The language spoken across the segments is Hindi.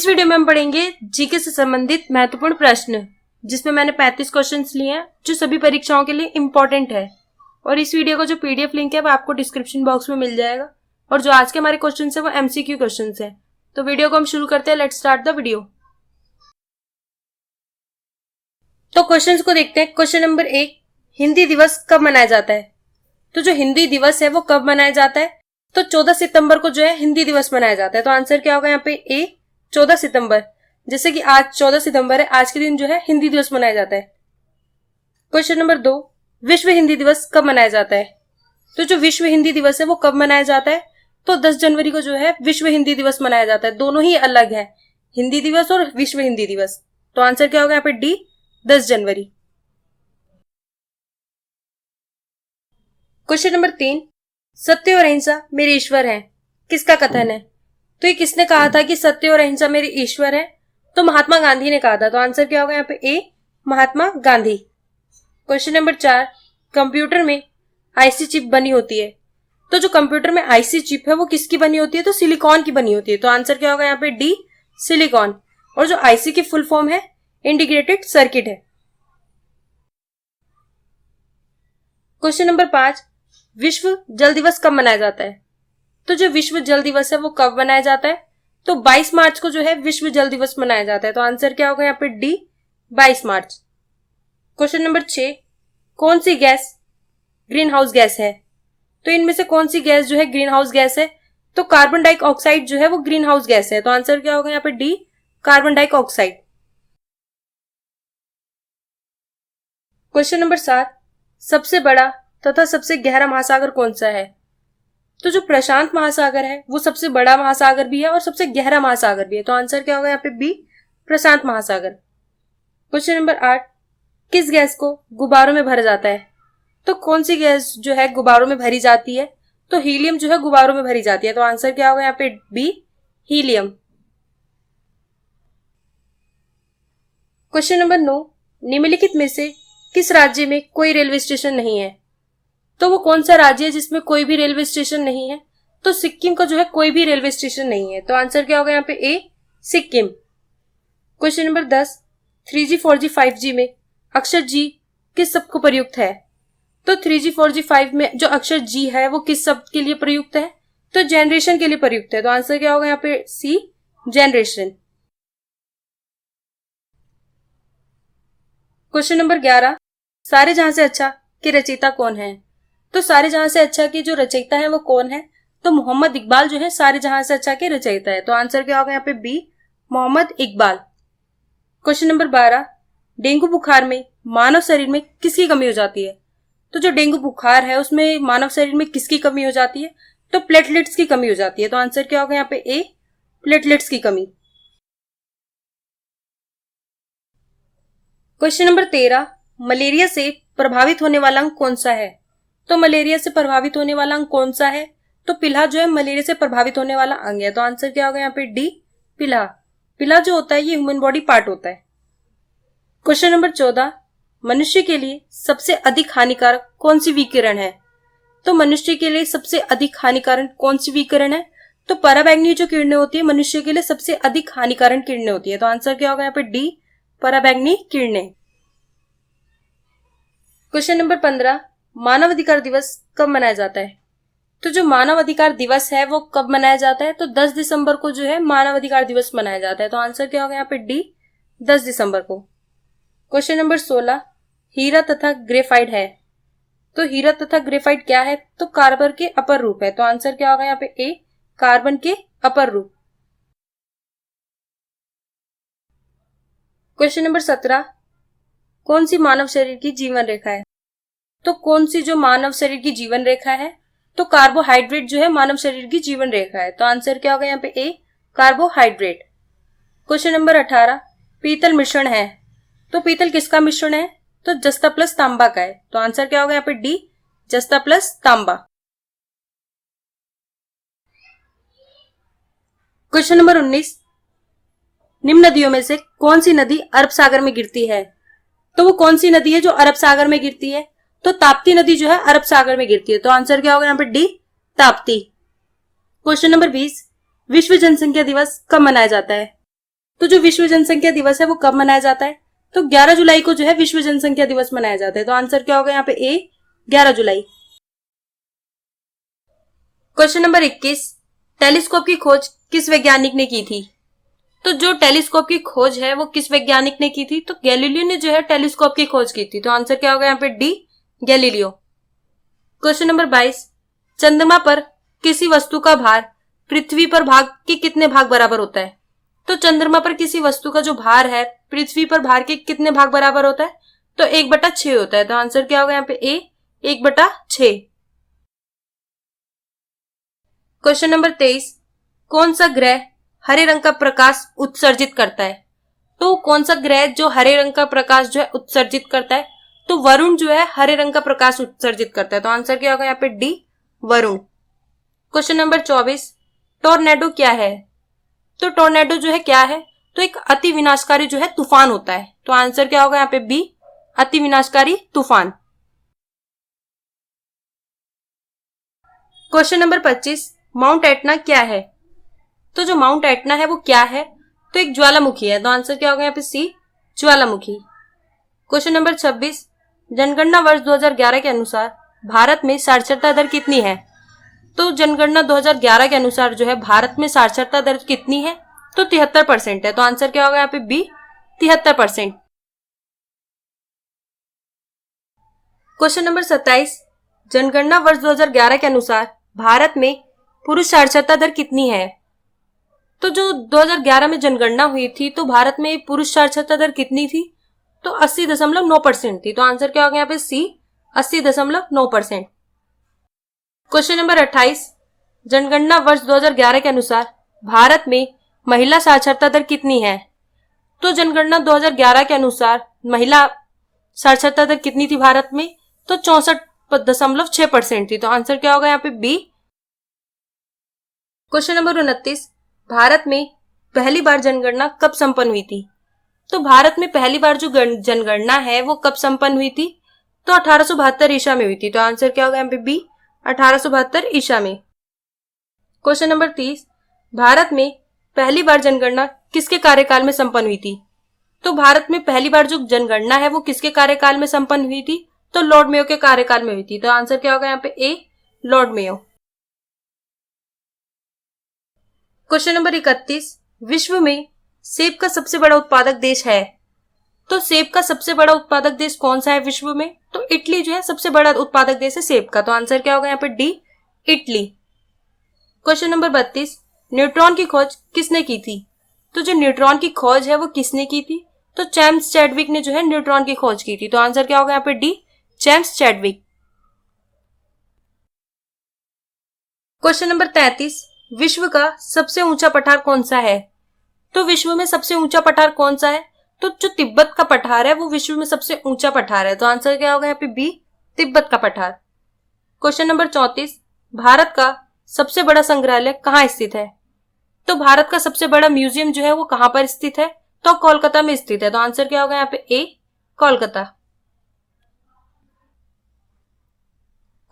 इस वीडियो में हम पढ़ेंगे जीके से संबंधित महत्वपूर्ण प्रश्न, जिसमें मैंने 35 क्वेश्चंस लिए हैं जो सभी परीक्षाओं के लिए इम्पोर्टेंट है। और इस वीडियो का जो पीडीएफ लिंक है वो आपको डिस्क्रिप्शन बॉक्स में मिल जाएगा। और जो आज के हमारे क्वेश्चंस है वो एमसीक्यू क्वेश्चंस है। तो वीडियो को हम शुरू करते हैं। Let's start the video. तो क्वेश्चंस को देखते हैं। क्वेश्चन नंबर 1, हिंदी दिवस कब मनाया जाता है? तो जो हिंदी दिवस है वो कब मनाया जाता है? तो 14 सितंबर को जो है हिंदी दिवस मनाया जाता है। तो आंसर क्या होगा यहाँ पे? ए 14 सितंबर। जैसे कि आज 14 सितंबर है, आज के दिन जो है हिंदी दिवस मनाया जाता है। क्वेश्चन नंबर 2, विश्व हिंदी दिवस कब मनाया जाता है? तो जो विश्व हिंदी दिवस है वो कब मनाया जाता है? तो 10 जनवरी को जो है विश्व हिंदी दिवस मनाया जाता है। दोनों ही अलग है, हिंदी दिवस और विश्व हिंदी दिवस। तो आंसर क्या होगा यहाँ पे? डी 10 जनवरी। क्वेश्चन नंबर 3, सत्य और अहिंसा मेरे ईश्वर हैं, किसका कथन है? तो ये किसने कहा था कि सत्य और अहिंसा मेरे ईश्वर है? तो महात्मा गांधी ने कहा था। तो आंसर क्या होगा यहाँ पे? ए Mahatma Gandhi. Question number 4, computer में आईसी चिप बनी होती है। तो जो कंप्यूटर में आईसी चिप है वो किसकी बनी होती है? तो सिलिकॉन की बनी होती है। तो आंसर क्या होगा यहाँ पे? D silicon. और जो आईसी की फुल फॉर्म है इंटीग्रेटेड सर्किट है। क्वेश्चन नंबर 5, विश्व जल दिवस कब मनाया जाता है? तो जो विश्व जल दिवस है वो कब मनाया जाता है? तो 22 मार्च को जो है विश्व जल दिवस मनाया जाता है। तो आंसर क्या होगा यहाँ पे? डी 22 मार्च। क्वेश्चन नंबर 6, कौन सी गैस ग्रीन हाउस गैस है? तो इनमें से कौन सी गैस जो है ग्रीन हाउस गैस है? तो कार्बन डाइऑक्साइड जो है वो ग्रीन हाउस गैस है। तो आंसर क्या होगा यहाँ पे? D carbon dioxide. Question number 7, सबसे बड़ा तथा सबसे गहरा महासागर कौन सा है? तो जो प्रशांत महासागर है वो सबसे बड़ा महासागर भी है और सबसे गहरा महासागर भी है। तो आंसर क्या होगा यहाँ पे? बी प्रशांत महासागर। क्वेश्चन नंबर 8, किस गैस को गुब्बारों में भरा जाता है? तो कौन सी गैस जो है गुब्बारों में भरी जाती है? तो हीलियम जो है गुब्बारों में भरी जाती है। तो आंसर क्या होगा यहाँ पे? B helium. क्वेश्चन नंबर 9, निम्नलिखित में से किस राज्य में कोई रेलवे स्टेशन नहीं है? तो वो कौन सा राज्य है जिसमें कोई भी रेलवे स्टेशन नहीं है? तो सिक्किम का जो है कोई भी रेलवे स्टेशन नहीं है। तो आंसर क्या होगा यहाँ पे? ए Sikkim. Question number 10, 3G 4G 5G में अक्षर जी किस शब्द को प्रयुक्त है? तो 3G 4G 5 में जो अक्षर जी है वो किस शब्द के लिए प्रयुक्त है? तो जनरेशन के लिए प्रयुक्त है। तो आंसर क्या होगा यहाँ पे? सी जनरेशन। क्वेश्चन नंबर 11, सारे जहां से अच्छा के रचयिता कौन है? तो सारे जहां से अच्छा के जो रचयिता है वो कौन है? तो मोहम्मद इकबाल जो है सारे जहां से अच्छा के रचयिता है। तो आंसर क्या होगा यहाँ पे? B Mohammad Iqbal. Question number 12, dengue बुखार में मानव शरीर में किसकी कमी हो जाती है? तो जो डेंगू बुखार है उसमें मानव शरीर में किसकी कमी हो जाती है? तो प्लेटलेट्स की कमी हो जाती है। तो आंसर क्या होगा यहाँ पे? ए प्लेटलेट्स की कमी। क्वेश्चन नंबर 13, मलेरिया से प्रभावित होने वाला अंग कौन सा है? तो मलेरिया से प्रभावित होने वाला अंग कौन सा है? तो पिल्हा जो है मलेरिया से प्रभावित होने वाला अंग है। तो आंसर क्या होगा यहाँ पे? डी पिल्हा। पिल्हा जो होता है ये ह्यूमन बॉडी पार्ट होता है। क्वेश्चन नंबर 14, मनुष्य के लिए सबसे अधिक हानिकारक कौन सी विकिरण है? तो मनुष्य के लिए सबसे अधिक हानिकारक कौन सी विकिरण है? तो पराबैंगनी जो किरणें होती है मनुष्य के लिए सबसे अधिक हानिकारक किरणें होती है। तो आंसर क्या होगा यहाँ पे? डी पराबैंगनी किरणें। क्वेश्चन नंबर 15, मानव अधिकार दिवस कब मनाया जाता है? तो जो मानव अधिकार दिवस है वो कब मनाया जाता है? तो 10 दिसंबर को जो है मानव अधिकार दिवस मनाया जाता है। तो आंसर क्या होगा यहाँ पे? डी 10 दिसंबर को। क्वेश्चन नंबर 16, हीरा तथा ग्रेफाइट है। तो हीरा तथा ग्रेफाइट क्या है? तो कार्बन के अपर रूप है। तो आंसर क्या होगा यहाँ पे? ए कार्बन के अपर रूप। क्वेश्चन नंबर 17, कौन सी मानव शरीर की जीवन रेखा है? तो कौन सी जो मानव शरीर की जीवन रेखा है? तो कार्बोहाइड्रेट जो है मानव शरीर की जीवन रेखा है। तो आंसर क्या होगा यहाँ पे? ए कार्बोहाइड्रेट। क्वेश्चन नंबर 18, पीतल मिश्रण है। तो पीतल किसका मिश्रण है? तो जस्ता प्लस तांबा का है। तो आंसर क्या होगा यहाँ पे? डी जस्ता प्लस तांबा। क्वेश्चन नंबर 19, निम्न नदियों में से कौन सी नदी अरब सागर में गिरती है? तो वो कौन सी नदी है जो अरब सागर में गिरती है? तो ताप्ती नदी जो है अरब सागर में गिरती है। तो आंसर क्या होगा यहाँ पे? डी ताप्ती। क्वेश्चन नंबर 20, विश्व जनसंख्या दिवस कब मनाया जाता है? तो जो विश्व जनसंख्या दिवस है वो कब मनाया जाता है? तो 11 जुलाई को जो है विश्व जनसंख्या दिवस मनाया जाता है। तो आंसर क्या होगा यहाँ पे? ए, 11 जुलाई। क्वेश्चन नंबर 21, टेलीस्कोप की खोज किस वैज्ञानिक ने की थी? तो जो टेलीस्कोप की खोज है वो किस वैज्ञानिक ने की थी? तो गैलीलियो ने जो है टेलीस्कोप की खोज की थी। तो आंसर क्या होगा यहाँ पे? D, Galileo. क्वेश्चन नंबर 22, चंद्रमा पर किसी वस्तु का भार पृथ्वी पर भाग के कितने भाग बराबर होता है? तो चंद्रमा पर किसी वस्तु का जो भार है पृथ्वी पर भार के कितने भाग बराबर होता है? तो 1/6 होता है। तो आंसर क्या होगा यहाँ पे? ए, 1/6। क्वेश्चन नंबर 23, कौन सा ग्रह हरे रंग का प्रकाश उत्सर्जित करता है? तो कौन सा ग्रह जो हरे रंग का प्रकाश जो है उत्सर्जित करता है? तो वरुण जो है हरे रंग का प्रकाश उत्सर्जित करता है। तो आंसर क्या होगा यहाँ पे? D, Varun. Question number 24, tornado क्या है? तो टोर्नेडो जो है क्या है? तो एक अति विनाशकारी जो है तूफान होता है। तो आंसर क्या होगा यहाँ पे? बी, अति विनाशकारी तूफान। क्वेश्चन नंबर 25, माउंट एटना क्या है? तो जो माउंट एटना है वो क्या है? तो एक ज्वालामुखी है। तो आंसर क्या होगा यहाँ पे? सी, ज्वालामुखी। क्वेश्चन नंबर 26, जनगणना वर्ष 2011 के अनुसार भारत में साक्षरता दर कितनी है? तो जनगणना 2011 के अनुसार जो है भारत में साक्षरता दर कितनी है? तो 73% है। तो आंसर क्या होगा यहाँ पे? बी, 73%। क्वेश्चन नंबर 27, जनगणना वर्ष 2011 के अनुसार भारत में पुरुष साक्षरता दर कितनी है? तो जो 2011 में जनगणना हुई थी तो भारत में पुरुष साक्षरता दर कितनी थी? तो 80.9% थी। तो आंसर क्या होगा यहाँ पे? सी, 80.9%। क्वेश्चन नंबर 28, जनगणना वर्ष 2011 के अनुसार भारत में महिला साक्षरता दर कितनी है? तो जनगणना 2011 के अनुसार महिला साक्षरता दर कितनी थी भारत में? तो 64.6% थी। तो आंसर क्या होगा यहाँ पे? बी। क्वेश्चन नंबर 29, भारत में पहली बार जनगणना कब संपन्न हुई थी? तो भारत में पहली बार जो जनगणना है वो कब संपन्न हुई थी? तो 1872 ईसा में हुई थी। तो आंसर क्या होगा यहाँ पे? बी, 1872 ईसा में। क्वेश्चन नंबर 30, भारत में पहली बार जनगणना किसके कार्यकाल में संपन्न हुई थी? तो भारत में पहली बार जो जनगणना है वो किसके कार्यकाल में संपन्न हुई थी? तो लॉर्ड मेयो के कार्यकाल में हुई थी। तो आंसर क्या होगा यहाँ पे? ए, लॉर्ड मेयो। क्वेश्चन नंबर 31, विश्व में सेब का सबसे बड़ा उत्पादक देश है? तो सेब का सबसे बड़ा उत्पादक देश कौन सा है विश्व में? तो इटली जो है सबसे बड़ा उत्पादक देश है सेब का। तो आंसर क्या होगा यहाँ पे? D, Italy. Question number 32, neutron की खोज किसने की थी? तो जो न्यूट्रॉन की खोज है वो किसने की थी? तो जेम्स चैडविक ने जो है न्यूट्रॉन की खोज की थी। तो आंसर क्या होगा यहाँ पे? D, James Chadwick. Question number 33, विश्व का सबसे ऊंचा पठार कौन सा है? तो विश्व में सबसे ऊंचा पठार कौन सा है? तो जो तिब्बत का पठार है वो विश्व में सबसे ऊंचा पठार है। तो आंसर क्या होगा यहाँ पे? बी, तिब्बत का पठार। क्वेश्चन नंबर 34, भारत का सबसे बड़ा संग्रहालय कहाँ स्थित है? तो भारत का सबसे बड़ा म्यूजियम जो है वो कहाँ पर स्थित है? तो कोलकाता में स्थित है। तो आंसर क्या होगा यहाँ पे? ए, कोलकाता।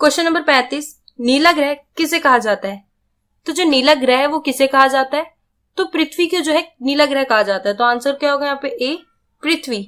क्वेश्चन नंबर 35, नीला ग्रह किसे कहा जाता है? तो जो नीला ग्रह है वो किसे कहा जाता है? तो पृथ्वी को जो है नीला ग्रह कहा जाता है। तो आंसर क्या होगा यहाँ पे? ए, पृथ्वी।